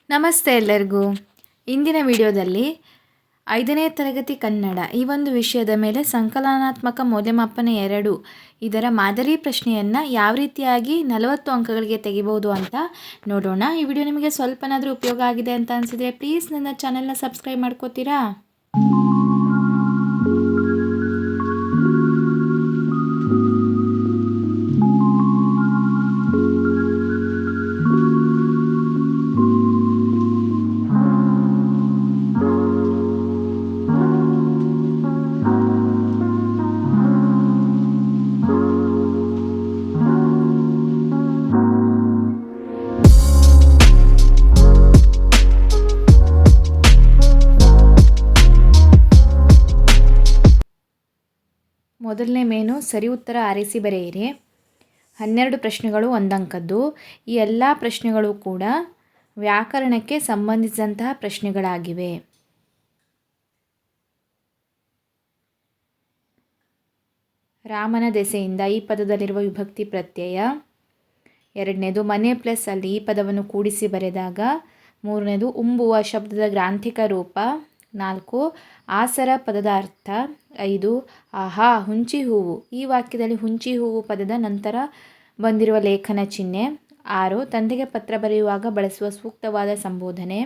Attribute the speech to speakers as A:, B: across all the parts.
A: ನಮಸ್ತೆ ಎಲ್ಲರಿಗೂ. ಇಂದಿನ ವಿಡಿಯೋದಲ್ಲಿ 5ನೇ ತರಗತಿ ಕನ್ನಡ ಈ ಒಂದು ವಿಷಯದ ಮೇಲೆ ಸಂಕಲನಾತ್ಮಕ ಮೌಲ್ಯಮಾಪನ 2 ಇದರ ಮಾದರಿ ಪ್ರಶ್ನೆಯನ್ನು ಯಾವ ರೀತಿಯಾಗಿ 40 ಅಂಕಗಳಿಗೆ ತೆಗಿಬಹುದು ಅಂತ ನೋಡೋಣ. ಈ ವಿಡಿಯೋ ನಿಮಗೆ ಸ್ವಲ್ಪನಾದರೂ ಉಪಯೋಗ ಆಗಿದೆ ಅಂತ ಅನಿಸಿದರೆ ಪ್ಲೀಸ್ ನನ್ನ ಚಾನೆಲ್ನ ಸಬ್ಸ್ಕ್ರೈಬ್ ಮಾಡ್ಕೋತೀರಾ? ಮೊದಲನೇ ಮೇನು ಸರಿ ಉತ್ತರ ಆರಿಸಿ ಬರೆಯಿರಿ. 12 ಪ್ರಶ್ನೆಗಳು 1 ಅಂಕದ್ದು. ಈ ಎಲ್ಲ ಪ್ರಶ್ನೆಗಳು ಕೂಡ ವ್ಯಾಕರಣಕ್ಕೆ ಸಂಬಂಧಿಸಿದಂತಹ ಪ್ರಶ್ನೆಗಳಾಗಿವೆ. ರಾಮನ ದೆಸೆಯಿಂದ ಈ ಪದದಲ್ಲಿರುವ ವಿಭಕ್ತಿ ಪ್ರತ್ಯಯ. 2ನೇದು ಮನೆ ಪ್ಲಸ್ ಅಲ್ಲಿ ಈ ಪದವನ್ನು ಕೂಡಿಸಿ ಬರೆದಾಗ. 3ನೇದು ಉಂಬುವ ಶಬ್ದದ ಗ್ರಾಂಥಿಕ ರೂಪ. 4 ಆಸರ ಪದದ ಅರ್ಥ. 5 ಆಹಾ ಹುಂಚಿ ಹೂವು ಈ ವಾಕ್ಯದಲ್ಲಿ ಹುಂಚಿ ಹೂವು ಪದದ ನಂತರ ಬಂದಿರುವ ಲೇಖನ ಚಿಹ್ನೆ. 6 ತಂದೆಗೆ ಪತ್ರ ಬರೆಯುವಾಗ ಬಳಸುವ ಸೂಕ್ತವಾದ ಸಂಬೋಧನೆ.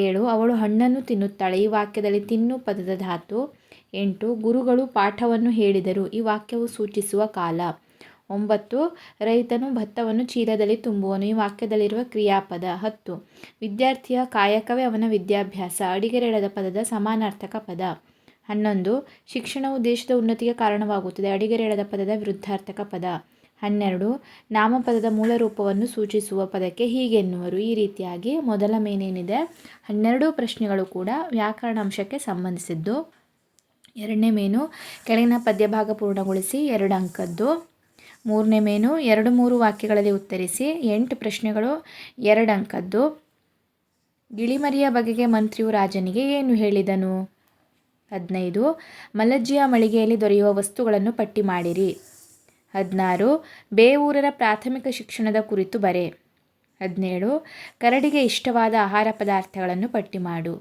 A: 7 ಅವಳು ಹಣ್ಣನ್ನು ತಿನ್ನುತ್ತಾಳೆ ಈ ವಾಕ್ಯದಲ್ಲಿ ತಿನ್ನು ಪದದ ಧಾತು. 8 ಗುರುಗಳು ಪಾಠವನ್ನು ಹೇಳಿದರು ಈ ವಾಕ್ಯವು ಸೂಚಿಸುವ ಕಾಲ. 9 ರೈತನು ಭತ್ತವನ್ನು ಚೀಲದಲ್ಲಿ ತುಂಬುವನು ಈ ವಾಕ್ಯದಲ್ಲಿರುವ ಕ್ರಿಯಾಪದ. 10 ವಿದ್ಯಾರ್ಥಿಯ ಕಾಯಕವೇ ಅವನ ವಿದ್ಯಾಭ್ಯಾಸ ಅಡಿಗೆರೆಳದ ಪದದ ಸಮಾನಾರ್ಥಕ ಪದ. 11 ಶಿಕ್ಷಣವು ದೇಶದ ಉನ್ನತಿಗೆ ಕಾರಣವಾಗುತ್ತದೆ ಅಡಿಗೆರೆಳದ ಪದದ ವಿರುದ್ಧಾರ್ಥಕ ಪದ. 12 ನಾಮಪದದ ಮೂಲ ರೂಪವನ್ನು ಸೂಚಿಸುವ ಪದಕ್ಕೆ ಹೀಗೆನ್ನುವರು. ಈ ರೀತಿಯಾಗಿ ಮೊದಲ ಮೇನೇನಿದೆ 12 ಪ್ರಶ್ನೆಗಳು ಕೂಡ ವ್ಯಾಕರಣ ಅಂಶಕ್ಕೆ ಸಂಬಂಧಿಸಿದ್ದು. 2ನೇ ಮೇನು ಕೆಳಗಿನ ಪದ್ಯಭಾಗ ಪೂರ್ಣಗೊಳಿಸಿ 2 ಅಂಕದ್ದು. 3ನೇ ಮೇನು 2-3 ವಾಕ್ಯಗಳಲ್ಲಿ ಉತ್ತರಿಸಿ 8 ಪ್ರಶ್ನೆಗಳು 2 ಅಂಕದ್ದು. ಗಿಳಿಮರಿಯ ಬಗೆಗೆ ಮಂತ್ರಿಯು ರಾಜನಿಗೆ ಏನು ಹೇಳಿದನು. 15 ಮಲಜ್ಜಿಯ ಮಳಿಗೆಯಲ್ಲಿ ದೊರೆಯುವ ವಸ್ತುಗಳನ್ನು ಪಟ್ಟಿ ಮಾಡಿರಿ. 16 ಬೇವೂರರ ಪ್ರಾಥಮಿಕ ಶಿಕ್ಷಣದ ಕುರಿತು ಬರೆ. 17 ಕರಡಿಗೆ ಇಷ್ಟವಾದ ಆಹಾರ ಪದಾರ್ಥಗಳನ್ನು ಪಟ್ಟಿ ಮಾಡು.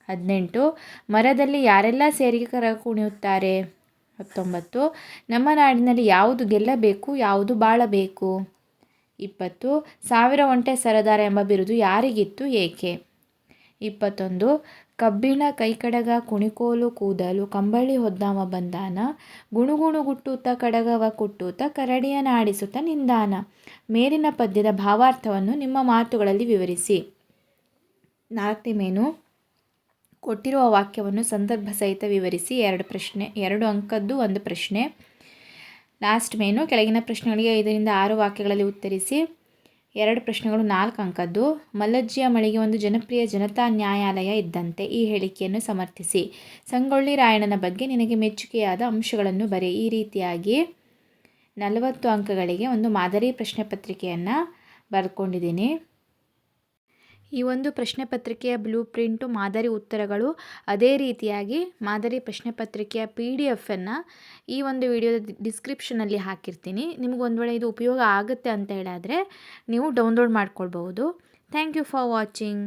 A: 18 ಮರದಲ್ಲಿ ಯಾರೆಲ್ಲ ಸೇರಿ ಕರಗ ಕುಣಿಯುತ್ತಾರೆ. 19 ನಮ್ಮ ನಾಡಿನಲ್ಲಿ ಯಾವುದು ಗೆಲ್ಲಬೇಕು ಯಾವುದು ಬಾಳಬೇಕು. 20 1000 ಒಂಟೆ ಸರದಾರ ಎಂಬ ಬಿರುದು ಯಾರಿಗಿತ್ತು ಏಕೆ. 21 ಕಬ್ಬಿಣ ಕೈಕಡಗ ಕುಣಿಕೋಲು ಕೂದಲು ಕಂಬಳಿ ಹೊದ್ದಾಮ ಬಂದಾನ ಗುಣುಗುಣು ಗುಟ್ಟುತ್ತ ಕಡಗವ ಕುಟ್ಟುತ್ತ ಕರಡಿಯ ನಾಡಿಸುತ್ತ ನಿಂದಾನ. ಮೇಲಿನ ಪದ್ಯದ ಭಾವಾರ್ಥವನ್ನು ನಿಮ್ಮ ಮಾತುಗಳಲ್ಲಿ ವಿವರಿಸಿ. 4ನೇ ಮೇನು ಕೊಟ್ಟಿರುವ ವಾಕ್ಯವನ್ನು ಸಂದರ್ಭ ಸಹಿತ ವಿವರಿಸಿ 2 ಪ್ರಶ್ನೆ 2 ಅಂಕದ್ದು 1 ಪ್ರಶ್ನೆ. ಲಾಸ್ಟ್ ಮೇನು ಕೆಳಗಿನ ಪ್ರಶ್ನೆಗಳಿಗೆ 5-6 ವಾಕ್ಯಗಳಲ್ಲಿ ಉತ್ತರಿಸಿ 2 ಪ್ರಶ್ನೆಗಳು 4 ಅಂಕದ್ದು. ಮಲ್ಲಜ್ಜಿಯ ಮಳಿಗೆ ಒಂದು ಜನಪ್ರಿಯ ಜನತಾ ನ್ಯಾಯಾಲಯ ಇದ್ದಂತೆ ಈ ಹೇಳಿಕೆಯನ್ನು ಸಮರ್ಥಿಸಿ. ಸಂಗೊಳ್ಳಿ ರಾಯಣ್ಣನ ಬಗ್ಗೆ ನಿನಗೆ ಮೆಚ್ಚುಗೆಯಾದ ಅಂಶಗಳನ್ನು ಬರೆ. ಈ ರೀತಿಯಾಗಿ 40 ಅಂಕಗಳಿಗೆ ಒಂದು ಮಾದರಿ ಪ್ರಶ್ನೆ ಪತ್ರಿಕೆಯನ್ನು ಬರೆದುಕೊಂಡಿದ್ದೀನಿ. ಈ ಒಂದು ಪ್ರಶ್ನೆ ಪತ್ರಿಕೆಯ ಬ್ಲೂ ಪ್ರಿಂಟು ಮಾದರಿ ಉತ್ತರಗಳು ಅದೇ ರೀತಿಯಾಗಿ ಮಾದರಿ ಪ್ರಶ್ನೆ ಪತ್ರಿಕೆಯ PDF ಈ ಒಂದು ವಿಡಿಯೋದ ಡಿಸ್ಕ್ರಿಪ್ಷನಲ್ಲಿ ಹಾಕಿರ್ತೀನಿ. ನಿಮಗೆ ಒಂದು ವೇಳೆ ಇದು ಉಪಯೋಗ ಆಗುತ್ತೆ ಅಂತ ಹೇಳಿದ್ರೆ ನೀವು ಡೌನ್ಲೋಡ್ ಮಾಡ್ಕೊಳ್ಬಹುದು. Thank you for watching.